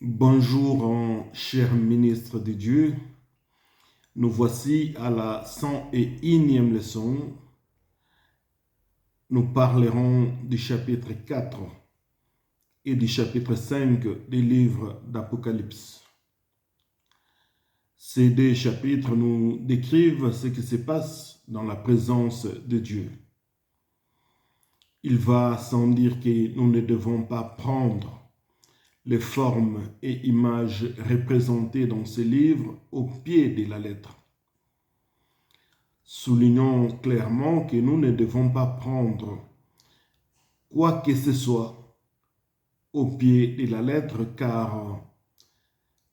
Bonjour, cher ministre de Dieu. Nous voici à la 101e leçon. Nous parlerons du chapitre 4 et du chapitre 5 du livre d'Apocalypse. Ces deux chapitres nous décrivent ce qui se passe dans la présence de Dieu. Il va sans dire que nous ne devons pas prendre les formes et images représentées dans ce livre au pied de la lettre. Soulignons clairement que nous ne devons pas prendre quoi que ce soit au pied de la lettre, car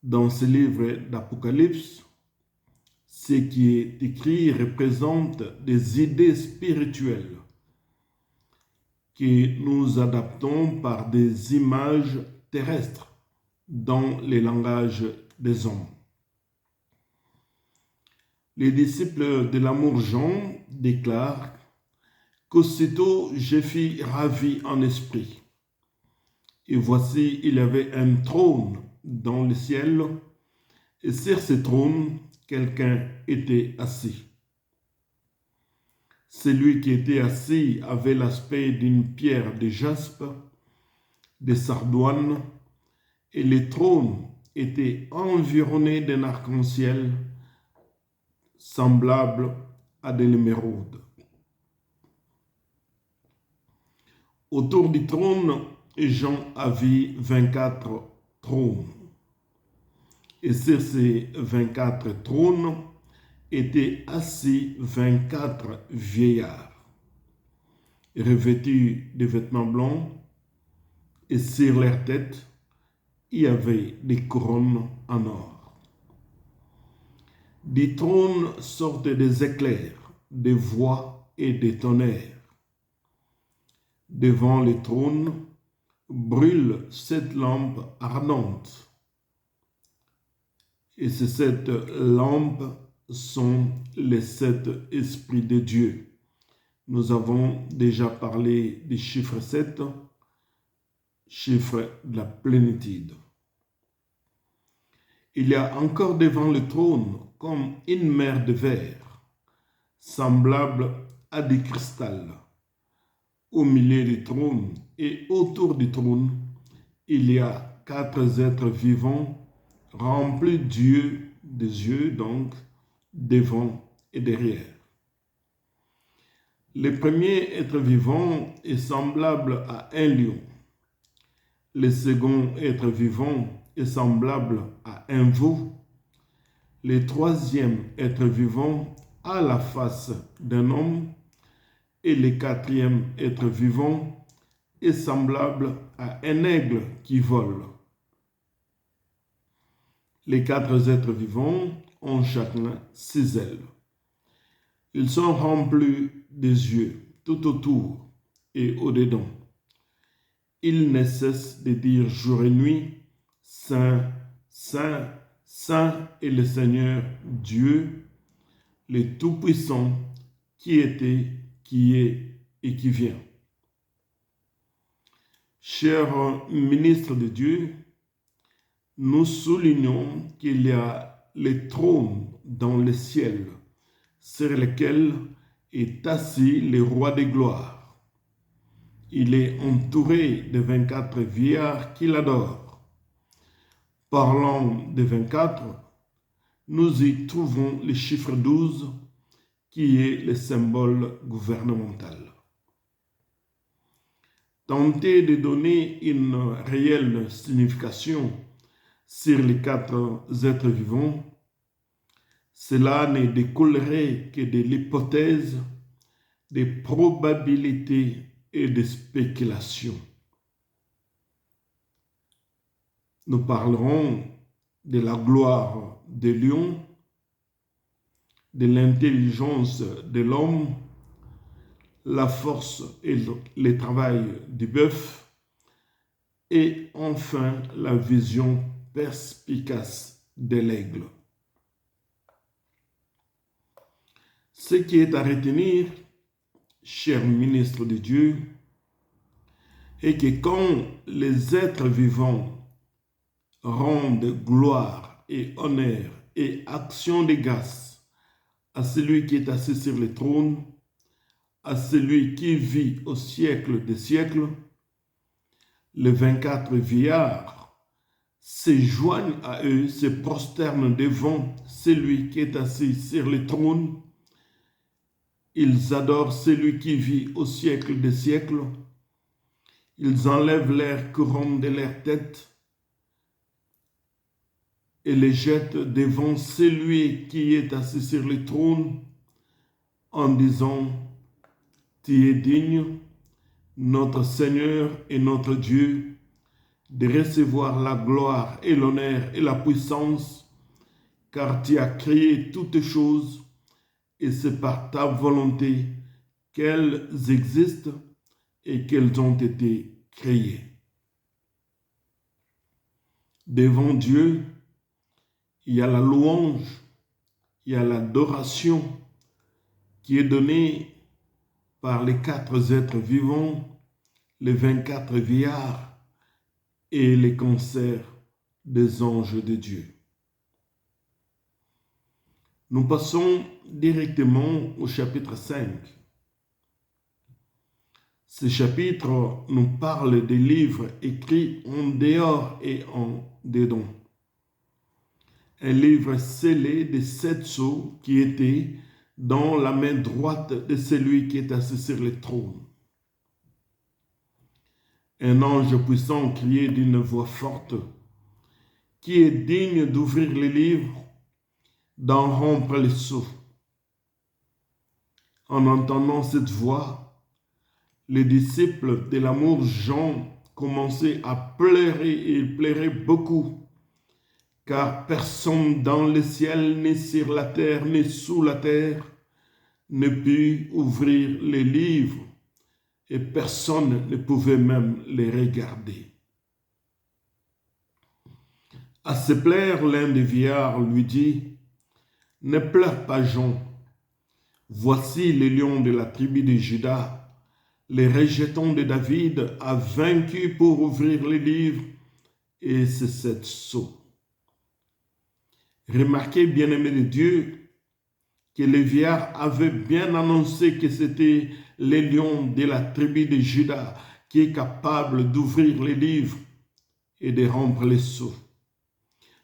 dans ce livre d'Apocalypse, ce qui est écrit représente des idées spirituelles que nous adaptons par des images terrestres dans le langage des hommes. Les disciples de l'amour Jean déclarent qu'aussitôt je fus ravi en esprit. Et voici, il y avait un trône dans le ciel, et sur ce trône, quelqu'un était assis. Celui qui était assis avait l'aspect d'une pierre de jaspe, de sardoine, et le trône était environné d'un arc-en-ciel semblable à de l'émeraude. Autour du trône, Jean a vu 24 trônes. Et sur ces 24 trônes étaient assis 24 vieillards, revêtus de vêtements blancs, et sur leur tête, il y avait des couronnes en or. Du trône sortent des éclairs, des voix et des tonnerres. Devant le trône brûle 7 lampes ardentes. Et ces 7 lampes sont les 7 esprits de Dieu. Nous avons déjà parlé du chiffre 7, chiffre de la plénitude. Il y a encore devant le trône comme une mer de verre, semblable à du cristal. Au milieu du trône et autour du trône, il y a 4 êtres vivants remplis des yeux, donc devant et derrière. Le premier être vivant est semblable à un lion. Le second être vivant est semblable à un veau. Le troisième être vivant a la face d'un homme. Et le quatrième être vivant est semblable à un aigle qui vole. Les 4 êtres vivants ont chacun 6 ailes. Ils sont remplis des yeux tout autour et au-dedans. Ils ne cessent de dire jour et nuit, Saint, Saint, Saint est le Seigneur Dieu, le Tout-Puissant, qui était, qui est et qui vient. Chers ministres de Dieu, nous soulignons qu'il y a le trône dans le ciel, sur lequel est assis le roi de gloire. Il est entouré de 24 vieillards qui l'adorent. Parlant de 24, nous y trouvons le chiffre 12, qui est le symbole gouvernemental. Tenter de donner une réelle signification sur les 4 êtres vivants, cela ne découlerait que de l'hypothèse, des probabilités et des spéculations. Nous parlerons de la gloire des lions, de l'intelligence de l'homme, la force et le travail du bœuf, et enfin la vision perspicace de l'aigle. Ce qui est à retenir, cher ministre de Dieu, est que quand les êtres vivants rendent gloire et honneur et action de grâce à celui qui est assis sur le trône, à celui qui vit au siècle des siècles. Les 24 vieillards se joignent à eux, se prosternent devant celui qui est assis sur le trône. Ils adorent celui qui vit au siècle des siècles. Ils enlèvent leur couronne de leur tête et les jettent devant celui qui est assis sur le trône en disant: Tu es digne, notre Seigneur et notre Dieu, de recevoir la gloire et l'honneur et la puissance, car tu as créé toutes choses et c'est par ta volonté qu'elles existent et qu'elles ont été créées. Devant Dieu, il y a la louange, il y a l'adoration qui est donnée par les 4 êtres vivants, les 24 vieillards et les concerts des anges de Dieu. Nous passons directement au chapitre 5. Ce chapitre nous parle des livres écrits en dehors et en dedans. Un livre scellé de 7 sceaux qui était dans la main droite de celui qui est assis sur le trône. Un ange puissant criait d'une voix forte: Qui est digne d'ouvrir les livres, d'en rompre les sceaux? En entendant cette voix, les disciples de l'amour Jean commençaient à pleurer et ils pleuraient beaucoup, car personne dans le ciel, ni sur la terre, ni sous la terre, ne put ouvrir les livres et personne ne pouvait même les regarder. À se plaire, l'un des vieillards lui dit: Ne pleure pas, Jean. Voici le lion de la tribu de Juda, le rejeton de David, a vaincu pour ouvrir les livres et ses 7 sceaux. Remarquez, bien-aimés de Dieu, que le vieillard avait bien annoncé que c'était le lion de la tribu de Juda qui est capable d'ouvrir les livres et de rompre les sceaux.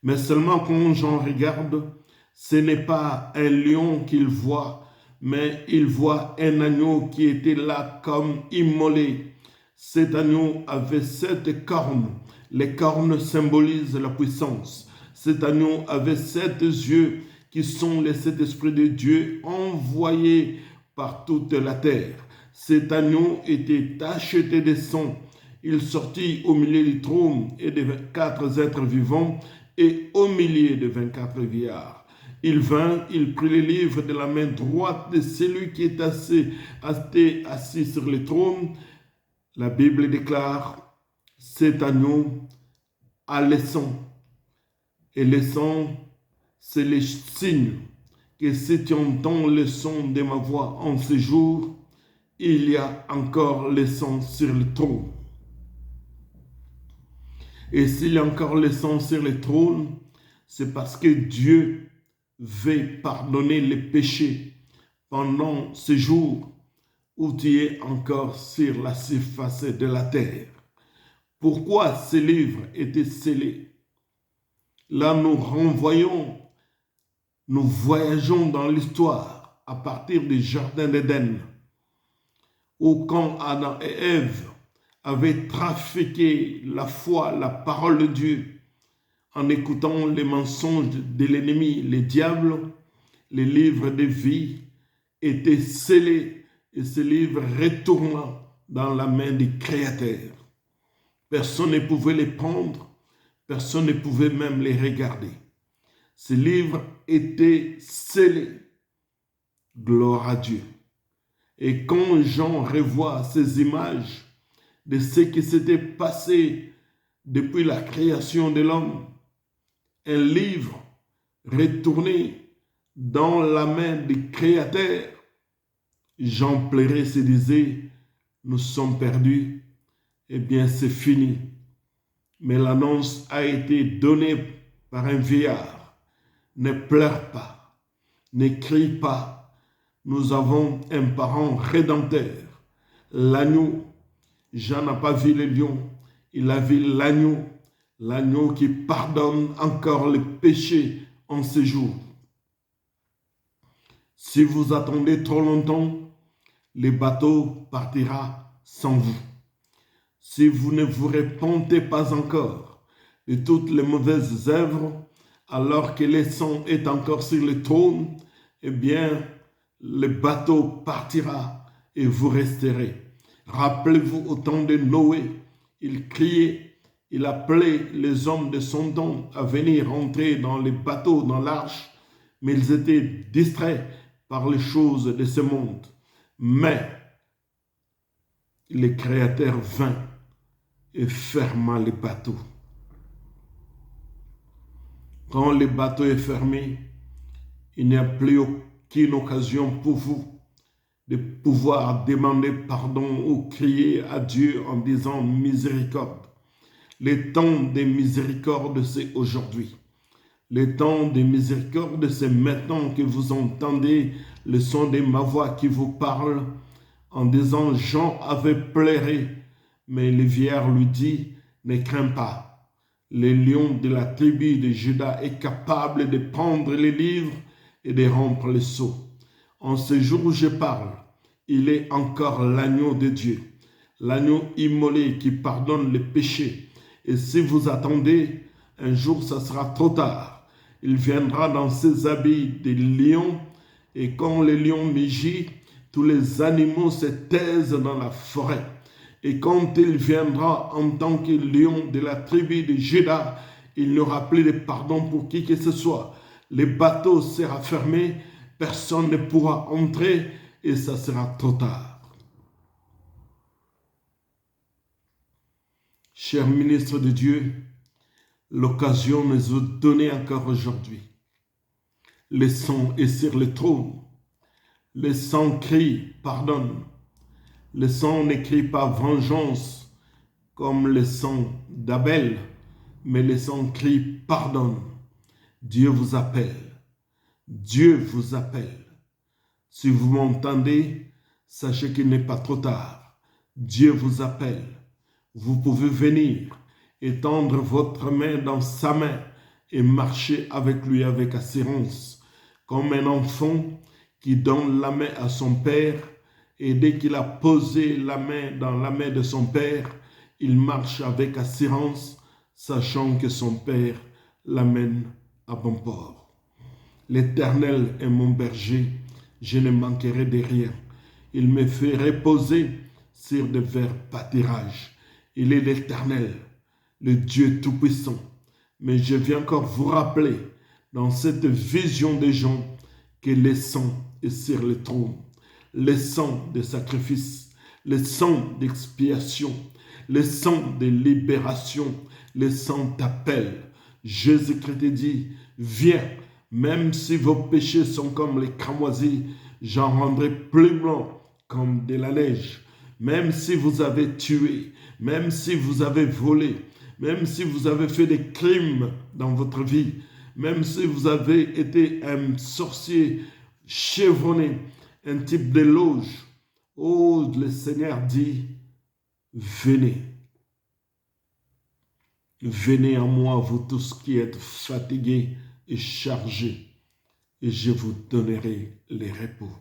Mais seulement quand Jean regarde, ce n'est pas un lion qu'il voit, mais il voit un agneau qui était là comme immolé. Cet agneau avait 7 cornes. Les cornes symbolisent la puissance. Cet agneau avait 7 yeux qui sont les 7 esprits de Dieu envoyés par toute la terre. Cet agneau était tacheté de sang. Il sortit au milieu du trône et des 4 êtres vivants et au milieu des 24 vieillards. Il vint, il prit le livre de la main droite de celui qui est assis sur le trône. La Bible déclare: cet agneau a le sang. Et le sang, c'est le signe que si tu entends le son de ma voix en ce jour, il y a encore le sang sur le trône. Et s'il y a encore le sang sur le trône, c'est parce que Dieu veut pardonner les péchés pendant ce jour où tu es encore sur la surface de la terre. Pourquoi ce livre était scellé? Là, nous renvoyons, nous voyageons dans l'histoire à partir du jardin d'Éden, où quand Adam et Ève avaient trafiqué la foi, la parole de Dieu, en écoutant les mensonges de l'ennemi, les diables, les livres de vie étaient scellés et ce livre retourna dans la main du Créateur. Personne ne pouvait les prendre, personne ne pouvait même les regarder. Ce livre était scellé. Gloire à Dieu. Et quand Jean revoit ces images de ce qui s'était passé depuis la création de l'homme, un livre retourné dans la main du Créateur, Jean pleurait, se disait: nous sommes perdus, eh bien c'est fini. mais l'annonce a été donnée par un vieillard. Ne pleure pas, ne crie pas. Nous avons un parent rédempteur, l'agneau. Jean n'a pas vu le lion, il a vu l'agneau, l'agneau qui pardonne encore les péchés en ce jour. Si vous attendez trop longtemps, le bateau partira sans vous. Si vous ne vous repentez pas encore de toutes les mauvaises œuvres, alors que le sang est encore sur le trône, eh bien, le bateau partira et vous resterez. Rappelez-vous au temps de Noé, il criait, il appelait les hommes de son temps à venir entrer dans les bateaux, dans l'arche, mais ils étaient distraits par les choses de ce monde. Mais le Créateur vint et ferma les bateaux. Quand le bateau est fermé, il n'y a plus aucune occasion pour vous de pouvoir demander pardon ou crier à Dieu en disant miséricorde. Le temps de miséricorde, c'est aujourd'hui. Le temps de miséricorde, c'est maintenant que vous entendez le son de ma voix qui vous parle en disant Jean avait pleuré, mais le vieillard lui dit ne crains pas. Le lion de la tribu de Juda est capable de prendre les livres et de rompre les sceaux. En ce jour où je parle, il est encore l'agneau de Dieu, l'agneau immolé qui pardonne les péchés. Et si vous attendez, un jour ça sera trop tard. Il viendra dans ses habits de lion, et quand le lion mugit, tous les animaux se taisent dans la forêt. Et quand il viendra en tant que lion de la tribu de Juda, il n'aura plus de pardon pour qui que ce soit. Le bateau sera fermé, personne ne pourra entrer et ça sera trop tard. Cher ministre de Dieu, l'occasion nous est donnée encore aujourd'hui. Le sang est sur le trône. Le sang crie, pardonne. Le sang ne crie pas vengeance comme le sang d'Abel, mais le sang crie pardonne. Dieu vous appelle. Dieu vous appelle. Si vous m'entendez, sachez qu'il n'est pas trop tard. Dieu vous appelle. Vous pouvez venir, étendre votre main dans sa main et marcher avec lui avec assurance, comme un enfant qui donne la main à son père et dès qu'il a posé la main dans la main de son père, il marche avec assurance, sachant que son père l'amène à bon port. L'Éternel est mon berger, je ne manquerai de rien. Il me fait reposer sur de verts pâturages. Il est l'Éternel, le Dieu Tout-Puissant. Mais je viens encore vous rappeler, dans cette vision des gens, que le sang est sur le trône. Le sang de sacrifice, le sang d'expiation, le sang de libération, le sang d'appel. Jésus-Christ dit, viens, même si vos péchés sont comme les cramoisis, j'en rendrai plus blanc comme de la neige. Même si vous avez tué, même si vous avez volé, même si vous avez fait des crimes dans votre vie, même si vous avez été un sorcier chevronné, un type de loge, oh, le Seigneur dit, venez. Venez à moi, vous tous qui êtes fatigués et chargés, et je vous donnerai le repos.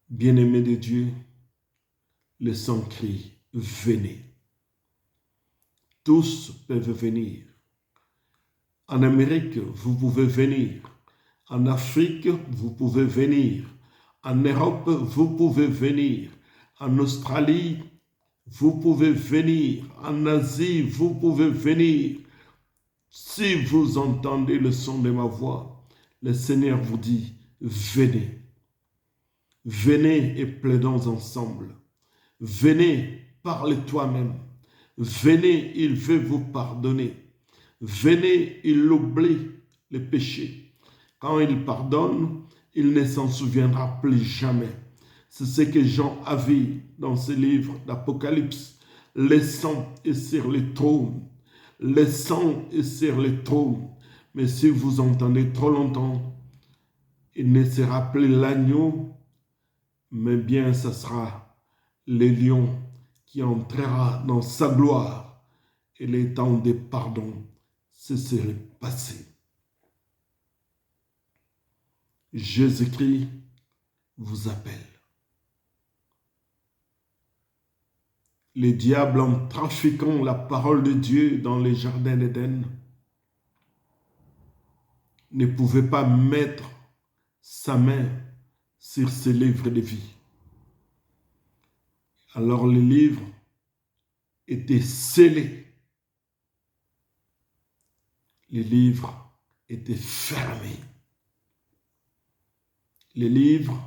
Bien-aimés de Dieu, le sang crie, venez. Tous peuvent venir. En Amérique, vous pouvez venir. En Afrique, vous pouvez venir. En Europe, vous pouvez venir. En Australie, vous pouvez venir. En Asie, vous pouvez venir. Si vous entendez le son de ma voix, le Seigneur vous dit, venez. Venez et plaidons ensemble. Venez, parlez toi-même. Venez, il veut vous pardonner. Venez, il oublie les péchés. Quand il pardonne, il ne s'en souviendra plus jamais. C'est ce que Jean a vu dans ce livre d'Apocalypse. Les sangs et sur les trônes. Les sangs et sur les trônes. Mais si vous entendez trop longtemps, il ne sera plus l'agneau, mais bien ce sera le lion qui entrera dans sa gloire et les temps de pardon se seraient passés. Jésus-Christ vous appelle. Le diable, en trafiquant la parole de Dieu dans les jardins d'Éden, ne pouvait pas mettre sa main sur ce livre de vie. Alors le livre était scellé. Le livre était fermé. Les livres,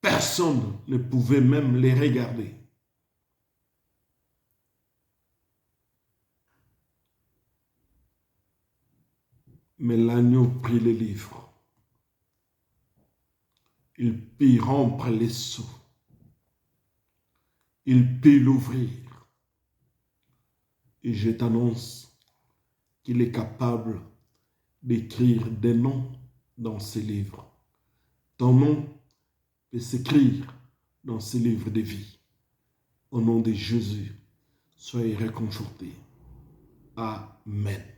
personne ne pouvait même les regarder. Mais l'agneau prit les livres. Il put rompre les sceaux. Il put l'ouvrir. Et je t'annonce qu'il est capable d'écrire des noms dans ces livres. Ton nom peut s'écrire dans ce livre de vie. Au nom de Jésus, soyez réconfortés. Amen.